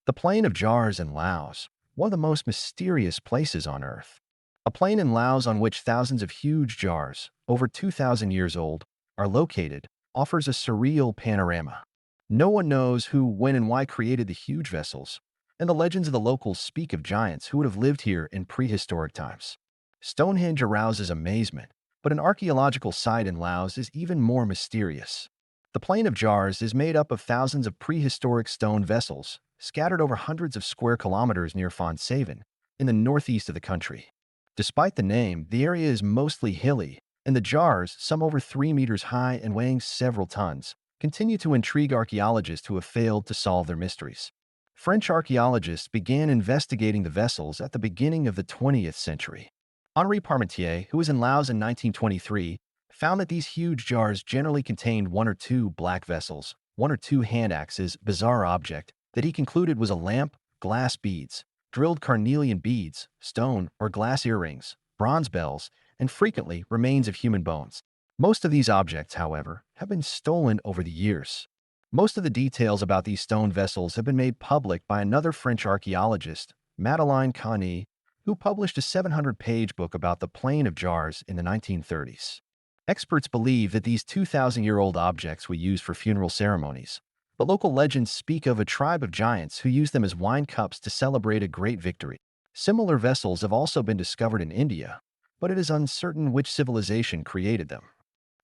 The Plain of Jars in Laos, one of the most mysterious places on Earth. A plain in Laos on which thousands of huge jars, over 2,000 years old, are located, offers a surreal panorama. No one knows who, when, and why created the huge vessels, and the legends of the locals speak of giants who would have lived here in prehistoric times. Stonehenge arouses amazement, but an archaeological site in Laos is even more mysterious. The Plain of Jars is made up of thousands of prehistoric stone vessels, scattered over hundreds of square kilometers near Saven, in the northeast of the country. Despite the name, the area is mostly hilly, and the jars, some over 3 meters high and weighing several tons, continue to intrigue archaeologists who have failed to solve their mysteries. French archaeologists began investigating the vessels at the beginning of the 20th century. Henri Parmentier, who was in Laos in 1923, found that these huge jars generally contained one or two black vessels, one or two hand axes, bizarre object that he concluded was a lamp, glass beads, drilled carnelian beads, stone or glass earrings, bronze bells, and frequently remains of human bones. Most of these objects, however, have been stolen over the years. Most of the details about these stone vessels have been made public by another French archaeologist, Madeleine Conny, who published a 700-page book about the Plain of Jars in the 1930s. Experts believe that these 2,000-year-old objects were used for funeral ceremonies, but local legends speak of a tribe of giants who used them as wine cups to celebrate a great victory. Similar vessels have also been discovered in India, but it is uncertain which civilization created them.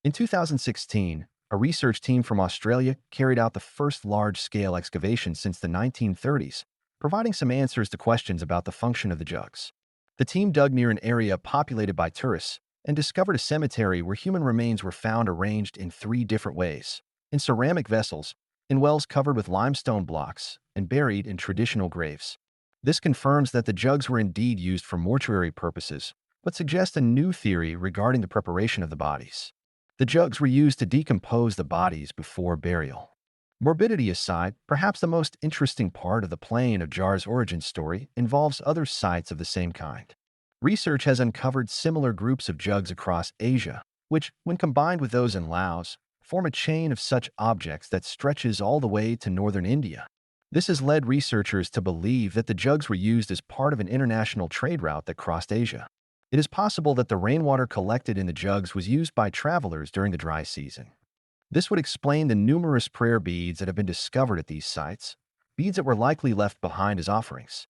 In 2016, a research team from Australia carried out the first large-scale excavation since the 1930s, providing some answers to questions about the function of the jugs. The team dug near an area populated by tourists and discovered a cemetery where human remains were found arranged in 3 different ways: in ceramic vessels, in wells covered with limestone blocks, and buried in traditional graves. This confirms that the jugs were indeed used for mortuary purposes, but suggests a new theory regarding the preparation of the bodies. The jugs were used to decompose the bodies before burial. Morbidity aside, perhaps the most interesting part of the Plain of Jars origin story involves other sites of the same kind. Research has uncovered similar groups of jugs across Asia, which, when combined with those in Laos, form a chain of such objects that stretches all the way to northern India. This has led researchers to believe that the jugs were used as part of an international trade route that crossed Asia. It is possible that the rainwater collected in the jugs was used by travelers during the dry season. This would explain the numerous prayer beads that have been discovered at these sites, beads that were likely left behind as offerings.